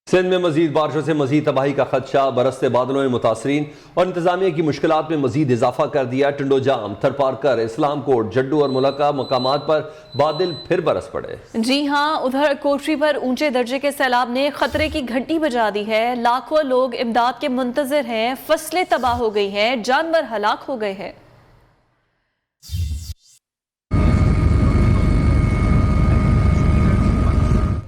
سندھ میں مزید بارشوں سے مزید تباہی کا خدشہ، برستے بادلوں میں متاثرین اور انتظامیہ کی مشکلات میں مزید اضافہ کر دیا۔ ٹنڈو جام، تھرپارکر، اسلام کوٹ، جڈو اور ملکہ مقامات پر بادل پھر برس پڑے۔ جی ہاں، ادھر کوٹری پر اونچے درجے کے سیلاب نے خطرے کی گھنٹی بجا دی ہے۔ لاکھوں لوگ امداد کے منتظر ہیں، فصلیں تباہ ہو گئی ہیں، جانور ہلاک ہو گئے ہیں۔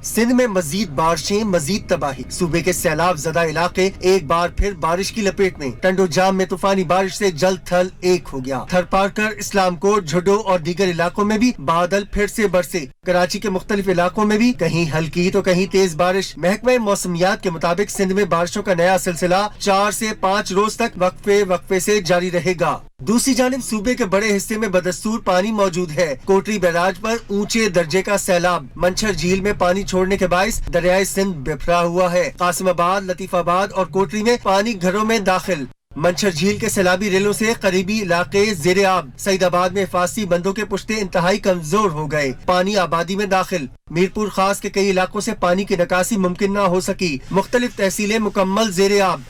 سندھ میں مزید بارشیں، مزید تباہی، صوبے کے سیلاب زدہ علاقے ایک بار پھر بارش کی لپیٹ میں۔ ٹنڈو جام میں طوفانی بارش سے جل تھل ایک ہو گیا۔ تھرپارکر، اسلام کوٹ، جھڈو اور دیگر علاقوں میں بھی بادل پھر سے برسے۔ کراچی کے مختلف علاقوں میں بھی کہیں ہلکی تو کہیں تیز بارش۔ محکمہ موسمیات کے مطابق سندھ میں بارشوں کا نیا سلسلہ 4 سے 5 روز تک وقفے سے جاری رہے گا۔ دوسری جانب صوبے کے بڑے حصے میں بدستور پانی موجود ہے۔ کوٹری بیراج پر اونچے درجے کا سیلاب، منچھر جھیل میں پانی چھوڑنے کے باعث دریائے سندھ بکھرا ہوا ہے۔ قاسم آباد، لطیف آباد اور کوٹری میں پانی گھروں میں داخل۔ منچھر جھیل کے سیلابی ریلوں سے قریبی علاقے زیر آب۔ سعید آباد میں حفاظتی بندوں کے پشتے انتہائی کمزور ہو گئے، پانی آبادی میں داخل۔ میرپور خاص کے کئی علاقوں سے پانی کی نکاسی ممکن نہ ہو سکی، مختلف تحصیلیں مکمل زیر آب۔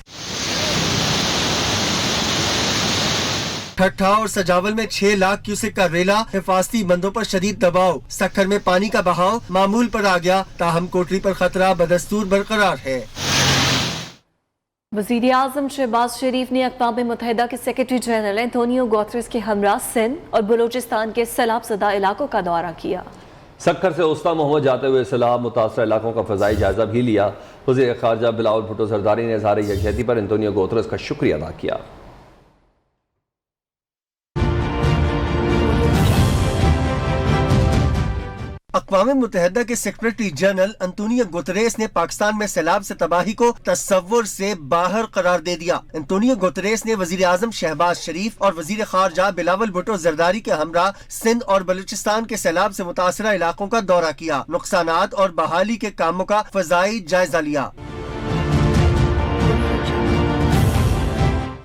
ٹھٹھا اور سجاول میں 6 لاکھ کیوسک کا ریلا، حفاظتی بندوں پر شدید دباؤ۔ سکھر میں پانی کا بہاؤ معمول پر آ گیا، تاہم کوٹری پر خطرہ بدستور برقرار ہے۔ وزیر اعظم شہباز شریف نے اقوام متحدہ کے سیکرٹری جنرل انتونیو گوتریس کے ہمراہ سندھ اور بلوچستان کے سیلاب زدہ علاقوں کا دورہ کیا۔ سکھر سے اوسطا محمد جاتے ہوئے سیلاب متاثرہ علاقوں کا فضائی جائزہ بھی لیا۔ وزیر خارجہ بلاول بھٹو زرداری نے اظہار یکجہتی پر انتونیو گوتریس کا شکریہ ادا کیا۔ اقوام متحدہ کے سیکرٹری جنرل انتونیو گوتریس نے پاکستان میں سیلاب سے تباہی کو تصور سے باہر قرار دے دیا۔ انتونیو گوتریس نے وزیر اعظم شہباز شریف اور وزیر خارجہ بلاول بھٹو زرداری کے ہمراہ سندھ اور بلوچستان کے سیلاب سے متاثرہ علاقوں کا دورہ کیا، نقصانات اور بحالی کے کاموں کا فضائی جائزہ لیا۔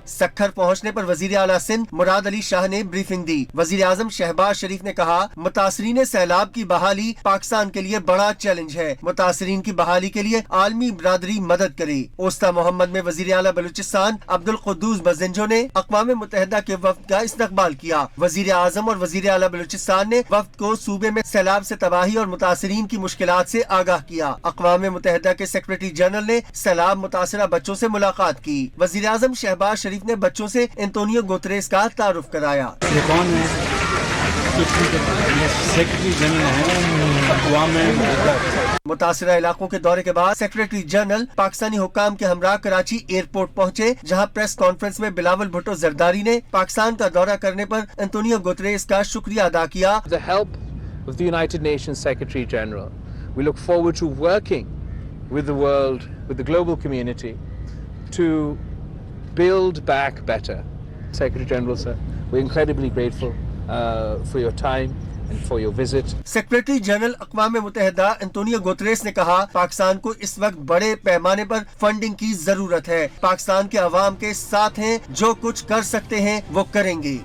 سکھر پہنچنے پر وزیر اعلیٰ سندھ مراد علی شاہ نے بریفنگ دی۔ وزیر اعظم شہباز شریف نے کہا، متاثرین سیلاب کی بحالی پاکستان کے لیے بڑا چیلنج ہے، متاثرین کی بحالی کے لیے عالمی برادری مدد کرے۔ اوسطا محمد میں وزیر اعلیٰ بلوچستان عبدالقدوس بزنجو نے اقوام متحدہ کے وفد کا استقبال کیا۔ وزیر اعظم اور وزیر اعلیٰ بلوچستان نے وفد کو صوبے میں سیلاب سے تباہی اور متاثرین کی مشکلات سے آگاہ کیا۔ اقوام متحدہ کے سیکرٹری جنرل نے سیلاب متاثرہ بچوں سے ملاقات کی۔ وزیر اعظم شہباز شریف نے بچوں سے انتونیو گوتریس کا تعارف کرایا۔ یہ کون ہے؟ سیکرٹری جنرل ہیں اقوام متحدہ۔ متاثرہ علاقوں کے دورے کے بعد سیکرٹری جنرل پاکستانی حکام کے ہمراہ کراچی ایئرپورٹ پہنچے، جہاں پریس کانفرنس میں بلاول بھٹو زرداری نے پاکستان کا دورہ کرنے پر انتونیو گوتریس کا شکریہ ادا کیا۔ The help of the United Nations Secretary General, we look forward to working with the world, with the global community to build back better. Secretary General, sir, we're incredibly grateful for your time and for your visit. Secretary general اقوام متحدہ Antonio Guterres نے کہا، پاکستان کو اس وقت بڑے پیمانے پر funding کی ضرورت ہے۔ پاکستان کے عوام کے ساتھ ہیں، جو کچھ کر سکتے ہیں وہ کریں گے۔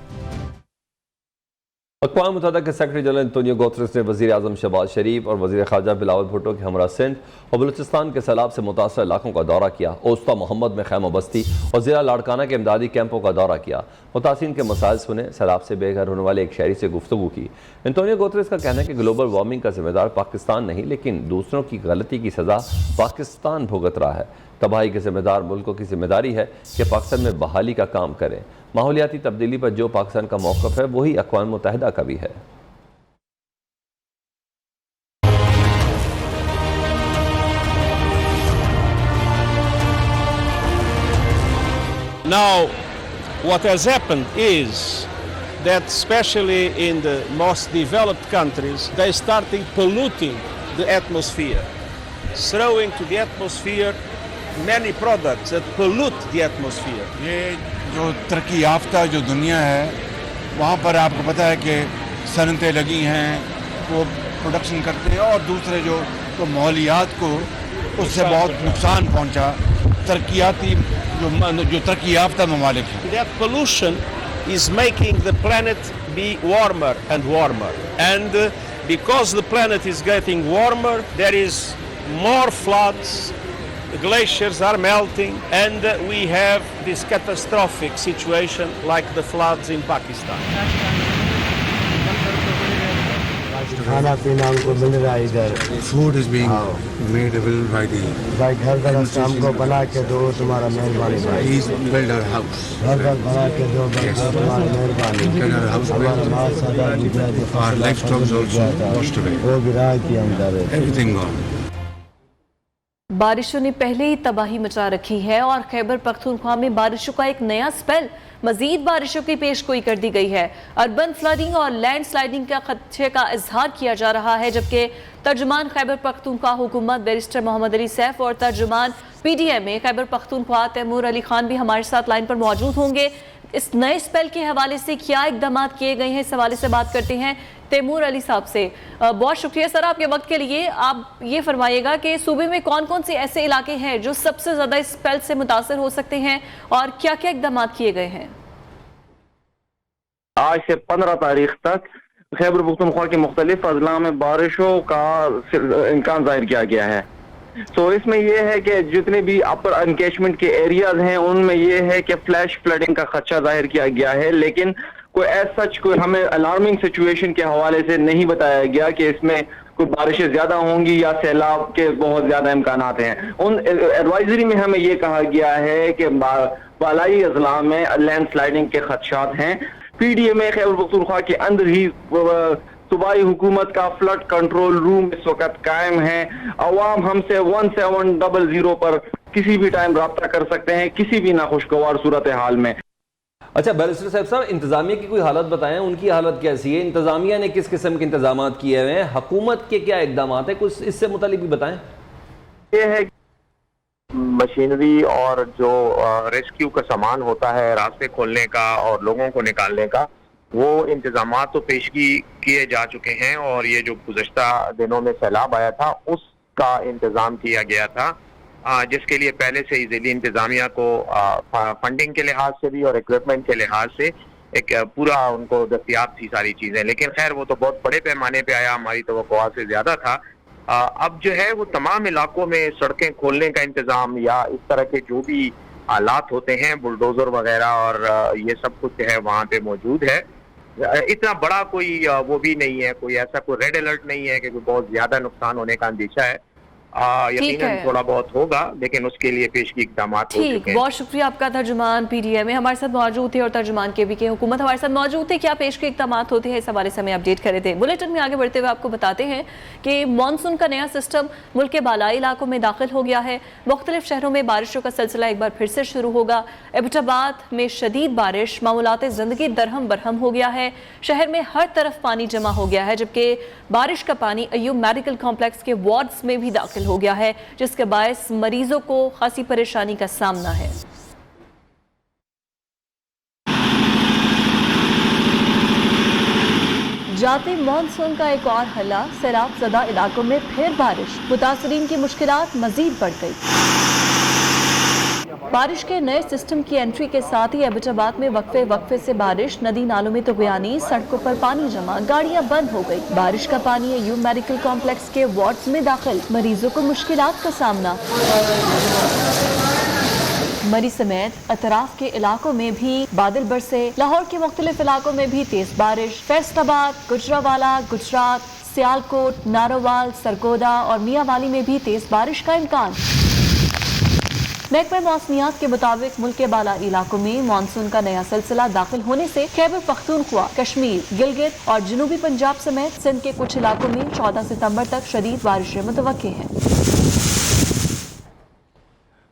اقوام متحدہ کے سیکرٹری جنرل انتونیو گوتریس نے وزیر اعظم شہباز شریف اور وزیر خارجہ بلاول بھٹو کے ہمراہ سندھ اور بلوچستان کے سیلاب سے متاثرہ علاقوں کا دورہ کیا۔ اوسطا محمد میں خیمہ بستی اور ضلع لاڑکانہ کے امدادی کیمپوں کا دورہ کیا، متاثرین کے مسائل سنے، سیلاب سے بے گھر ہونے والے ایک شہری سے گفتگو کی۔ انتونیو گوتریس کا کہنا ہے کہ گلوبل وارمنگ کا ذمہ دار پاکستان نہیں، لیکن دوسروں کی غلطی کی سزا پاکستان بھگت رہا ہے۔ تباہی کے ذمہ دار ملکوں کی ذمہ داری ہے کہ پاکستان میں بحالی کا کام کریں۔ ماحولیاتی تبدیلی پر جو پاکستان کا موقف ہے وہی اقوام متحدہ کا بھی ہے۔ Now, what has happened is that especially in the most developed countries, they started polluting the atmosphere, throwing to the atmosphere many products that pollute the atmosphere. یہ جو ترقی یافتہ جو دنیا ہے، وہاں پر آپ کو پتہ ہے کہ صنعتیں لگی ہیں، وہ پروڈکشن کرتے ہیں، اور دوسرے جو ماحولیات کو اس سے بہت نقصان پہنچا، ترقیاتی جو ترقی یافتہ ممالک ہیں۔ That pollution is making the planet be warmer and warmer. And because the planet is getting warmer, there is more floods, glaciers are melting, and we have this catastrophic situation like the floods in Pakistan. کھانا پینا ان کو مل رہا ہے ادھر Food is being made available by the. بھائی گھر گھر ہم کو بنا کے دو تمہارا مہربانی بھائی Please build our house. گھر گھر بنا کے دو بھائی تمہارا مہربانی Get our house ہمارا built. مال سادہ گیا تھا Our livestock is also washed away. وہ بھی راہ کے اندر ہے Everything gone. بارشوں نے پہلے ہی تباہی مچا رکھی ہے اور خیبر پختونخوا میں بارشوں کا ایک نیا سپیل مزید بارشوں کی پیشگوئی کر دی گئی ہے۔ اربن فلڈنگ اور لینڈ سلائڈنگ کا خدشے کا اظہار کیا جا رہا ہے، جبکہ ترجمان خیبر پختونخوا حکومت بیرسٹر محمد علی سیف اور ترجمان پی ڈی ایم اے خیبر پختونخوا تیمور علی خان بھی ہمارے ساتھ لائن پر موجود ہوں گے۔ اس نئے سپیل کے حوالے سے کیا اقدامات کیے گئے ہیں، اس حوالے سے بات کرتے ہیں تیمور علی صاحب سے۔ بہت شکریہ سر آپ کے وقت کے لیے۔ آپ یہ فرمائیے گا کہ صوبے میں کون کون سے ایسے علاقے ہیں جو سب سے زیادہ اس سپیل سے متاثر ہو سکتے ہیں اور کیا کیا اقدامات کیے گئے ہیں؟ آج سے 15 تاریخ تک خیبر پختونخوا کے مختلف اضلاع میں بارشوں کا امکان ظاہر کیا گیا ہے۔ تو اس میں یہ ہے کہ جتنے بھی اپر انکیچمنٹ کے ایریاز ہیں ان میں یہ ہے کہ فلیش فلڈنگ کا خدشہ ظاہر کیا گیا ہے، لیکن کوئی ایز سچ کوئی ہمیں الارمنگ سچویشن کے حوالے سے نہیں بتایا گیا کہ اس میں کوئی بارشیں زیادہ ہوں گی یا سیلاب کے بہت زیادہ امکانات ہیں۔ ان ایڈوائزری میں ہمیں یہ کہا گیا ہے کہ بالائی اضلاع میں لینڈ سلائڈنگ کے خدشات ہیں۔ پی ڈی ایم اے خیبر پختونخوا کے اندر ہی صوبائی حکومت کا فلڈ کنٹرول روم اس وقت قائم ہے۔ عوام ہم سے 1700 پر کسی بھی ٹائم رابطہ کر سکتے ہیں کسی بھی ناخوشگوار صورتحال میں۔ اچھا بیرسٹر صاحب انتظامیہ کی کوئی حالت بتائیں، ان کی حالت کیسی ہے؟ انتظامیہ نے کس قسم کے انتظامات کیے ہوئے ہیں؟ حکومت کے کیا اقدامات ہیں؟ کچھ اس سے متعلق بھی بتائیں۔ یہ ہے مشینری اور جو ریسکیو کا سامان ہوتا ہے راستے کھولنے کا اور لوگوں کو نکالنے کا، وہ انتظامات تو پیشگی کیے جا چکے ہیں، اور یہ جو گزشتہ دنوں میں سیلاب آیا تھا اس کا انتظام کیا گیا تھا، جس کے لیے پہلے سے ہی ضلعی انتظامیہ کو فنڈنگ کے لحاظ سے بھی اور اکوپمنٹ کے لحاظ سے ایک پورا ان کو دستیاب تھی ساری چیزیں، لیکن خیر وہ تو بہت بڑے پیمانے پہ آیا، ہماری توقعات سے زیادہ تھا۔ اب جو ہے وہ تمام علاقوں میں سڑکیں کھولنے کا انتظام یا اس طرح کے جو بھی آلات ہوتے ہیں بلڈوزر وغیرہ اور یہ سب کچھ ہے وہاں پہ موجود ہے۔ اتنا بڑا کوئی وہ بھی نہیں ہے، کوئی ایسا کوئی ریڈ الرٹ نہیں ہے کہ کوئی بہت زیادہ نقصان ہونے کا اندیشہ ہے، یقیناً تھوڑا بہت ہوگا لیکن اس کے لیے پیشگی اقدامات ہو چکے ہیں۔ بہت شکریہ آپ کا۔ ترجمان پی ڈی ایم ہمارے ساتھ موجود تھے اور ترجمان کے بھی کے حکومت ہمارے ساتھ موجود تھے۔ کیا پیشگی اقدامات ہوتے ہیں اس حوالے سے ہمیں اپڈیٹ کرے تھے۔ بلیٹن میں آگے بڑھتے ہوئے آپ کو بتاتے ہیں کہ مانسون کا نیا سسٹم ملک کے بالائی علاقوں میں داخل ہو گیا ہے۔ مختلف شہروں میں بارشوں کا سلسلہ ایک بار پھر سے شروع ہوگا۔ ایبٹ آباد میں شدید بارش معمولات زندگی درہم برہم ہو گیا ہے۔ شہر میں ہر طرف پانی جمع ہو گیا ہے، جبکہ بارش کا پانی ایوب میڈیکل کمپلیکس کے وارڈز میں بھی داخل ہو گیا ہے، جس کے باعث مریضوں کو خاصی پریشانی کا سامنا ہے۔ جاتے مانسون کا ایک اور حلہ، سیلاب زدہ علاقوں میں پھر بارش، متاثرین کی مشکلات مزید بڑھ گئی۔ بارش کے نئے سسٹم کی انٹری کے ساتھ ہی ایبٹ آباد میں وقفے سے بارش، ندی نالوں میں طغیانی، سڑکوں پر پانی جمع، گاڑیاں بند ہو گئی۔ بارش کا پانی ایوب میڈیکل کمپلیکس کے وارڈز میں داخل، مریضوں کو مشکلات کا سامنا۔ مری سمیت اطراف کے علاقوں میں بھی بادل برسے، لاہور کے مختلف علاقوں میں بھی تیز بارش، فیصل آباد، گجرانوالہ، گجرات، سیالکوٹ، نارووال، سرگودا اور میاں والی میں بھی تیز بارش کا امکان۔ محکمہ موسمیات کے مطابق ملک کے بالائی علاقوں میں مانسون کا نیا سلسلہ داخل ہونے سے خیبر پختونخوا، کشمیر، گلگت اور جنوبی پنجاب سمیت سندھ کے کچھ علاقوں میں 14 ستمبر تک شدید بارشیں متوقع ہیں۔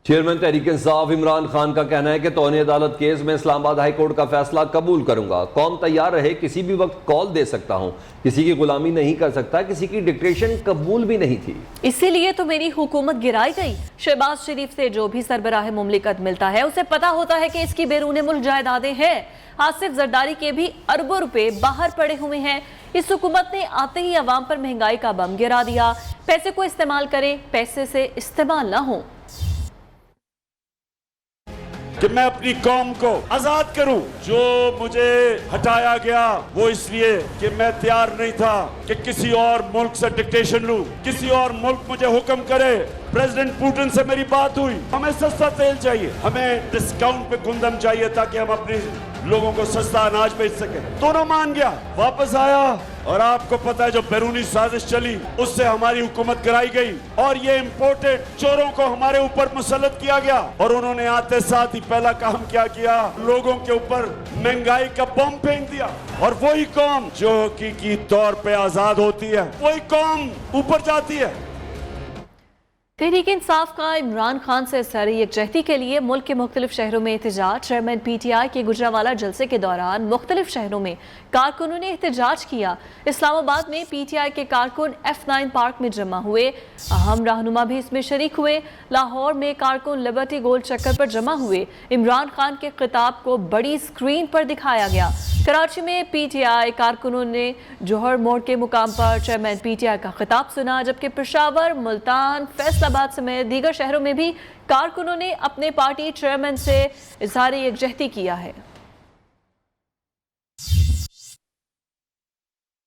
چیئرمین تحریک انصاف عمران خان کا کہنا ہے کہ توہین عدالت کیس میں اسلام آباد ہائی کورٹ کا فیصلہ قبول کروں گا۔ قوم تیار رہے، کسی بھی وقت کال دے سکتا ہوں، کسی کی غلامی نہیں کر سکتا، کسی کی ڈکٹیشن قبول بھی نہیں تھی، اسی لیے تو میری حکومت گرائی گئی۔ شہباز شریف سے جو بھی سربراہ مملکت ملتا ہے اسے پتا ہوتا ہے کہ اس کی بیرون ملک جائیدادیں ہیں۔ آصف زرداری کے بھی اربوں روپے باہر پڑے ہوئے ہیں۔ اس حکومت نے آتے ہی عوام پر مہنگائی کا بم گرا دیا۔ پیسے کو استعمال کریں، پیسے سے استعمال نہ ہوں۔ کہ میں اپنی قوم کو آزاد کروں. جو مجھے ہٹایا گیا وہ اس لیے کہ میں تیار نہیں تھا کہ کسی اور ملک سے ڈکٹیشن لوں, کسی اور ملک مجھے حکم کرے. پریزیڈنٹ پوٹن سے میری بات ہوئی, ہمیں سستا تیل چاہیے, ہمیں ڈسکاؤنٹ پہ گندم چاہیے تاکہ ہم اپنے لوگوں کو سستا اناج بیچ سکیں. دونوں مان گیا, واپس آیا, اور آپ کو پتا ہے جو بیرونی سازش چلی اس سے ہماری حکومت کرائی گئی اور یہ امپورٹڈ چوروں کو ہمارے اوپر مسلط کیا گیا. اور انہوں نے آتے ساتھ ہی پہلا کام کیا, لوگوں کے اوپر مہنگائی کا بم پھینک دیا. اور وہی قوم جو حقیقی طور پہ آزاد ہوتی ہے وہی قوم اوپر جاتی ہے. تحریک انصاف کا عمران خان سے اظہار یکجہتی کے لیے ملک کے مختلف شہروں میں احتجاج. چیئرمین پی ٹی آئی کے گجرانوالہ جلسے کے دوران مختلف شہروں میں کارکنوں نے احتجاج کیا. اسلام آباد میں پی ٹی آئی کے کارکن F9 پارک میں جمع ہوئے, اہم رہنما بھی اس میں شریک ہوئے. لاہور میں کارکن لبرٹی گول چکر پر جمع ہوئے. عمران خان کے خطاب کو بڑی سکرین پر دکھایا گیا. کراچی میں پی ٹی آئی کارکنوں نے جوہر موڑ کے مقام پر چیئرمین پی ٹی آئی کا خطاب سنا, جبکہ پشاور, ملتان, فیصل آباد سمیت دیگر شہروں میں بھی کارکنوں نے اپنے پارٹی چیئرمین سے اظہار یکجہتی کیا ہے.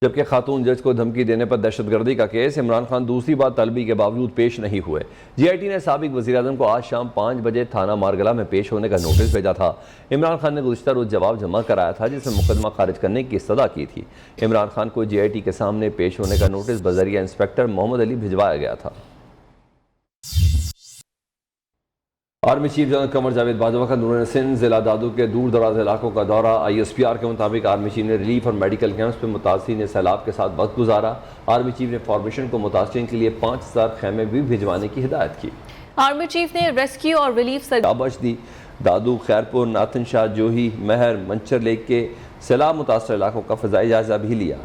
جبکہ خاتون جج کو دھمکی دینے پر دہشت گردی کا کیس, عمران خان دوسری بار طلبی کے باوجود پیش نہیں ہوئے. جی آئی ٹی نے سابق وزیراعظم کو آج شام 5 بجے تھانہ مارگلہ میں پیش ہونے کا نوٹس بھیجا تھا. عمران خان نے گزشتہ روز جواب جمع کرایا تھا جس میں مقدمہ خارج کرنے کی استدعا کی تھی. عمران خان کو جی آئی ٹی کے سامنے پیش ہونے کا نوٹس بذریعہ انسپیکٹر محمد علی بھجوایا گیا تھا. Army chief general Qamar Javed Bajwa کا نورین سندھ ضلع دادو کے دور دراز علاقوں کا دورہ. آئی ایس پی آر کے مطابق آرمی چیف نے ریلیف اور میڈیکل کیمپس پہ متاثرین سیلاب کے ساتھ وقت گزارا. آرمی چیف نے فارمیشن کو متاثرین کے لیے 5000 خیمے بھی بھجوانے کی ہدایت کی. آرمی چیف نے ریسکیو اور ریلیف آبش دی دادو, خیرپور, ناتن شاہ, جوہی, مہر, منچر لیک کے سیلاب متاثر علاقوں کا فضائی جائزہ بھی لیا.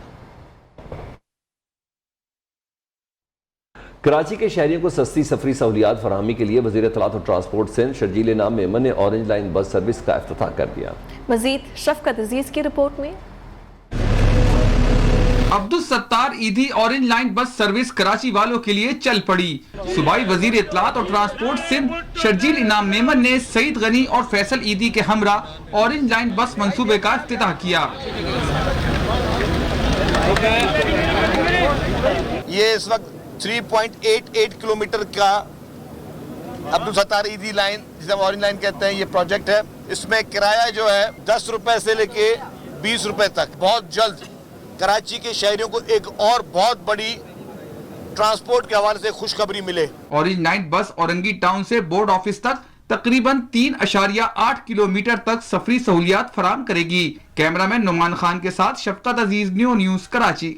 کراچی کے شہریوں کو سستی سفری سہولیات فراہمی کے لیے وزیر اطلاعات اور ٹرانسپورٹ سندھ شرجیل انعام میمن نے اورنج لائن بس سروس کا افتتاح کر دیا. مزید شفقت عزیز کی رپورٹ میں. Abdul Sattar Edhi orange line bus service Karachi والوں کے لیے چل پڑی. صوبائی وزیر اطلاعات اور ٹرانسپورٹ سندھ شرجیل انعام میمن نے سعید غنی اور فیصل عیدی کے ہمراہ اورنج لائن بس منصوبے کا افتتاح کیا. یہ اس وقت 3.88 کلومیٹر کا عبدالستار عیدی لائن جسے ہم اورنج لائن کہتے ہیں یہ پروجیکٹ ہے. اس میں کرایہ جو ہے 10 روپے سے لے کے 20 روپے تک. بہت جلد کراچی کے شہریوں کو ایک اور بہت بڑی ٹرانسپورٹ کے حوالے سے خوشخبری ملے. اورنج لائن بس اورنگی ٹاؤن سے بورڈ آفس تک تقریباً 3.8 کلومیٹر تک سفری سہولیات فراہم کرے گی. کیمرہ مین نعمان خان کے ساتھ شفقت عزیز، نیو نیوز کراچی.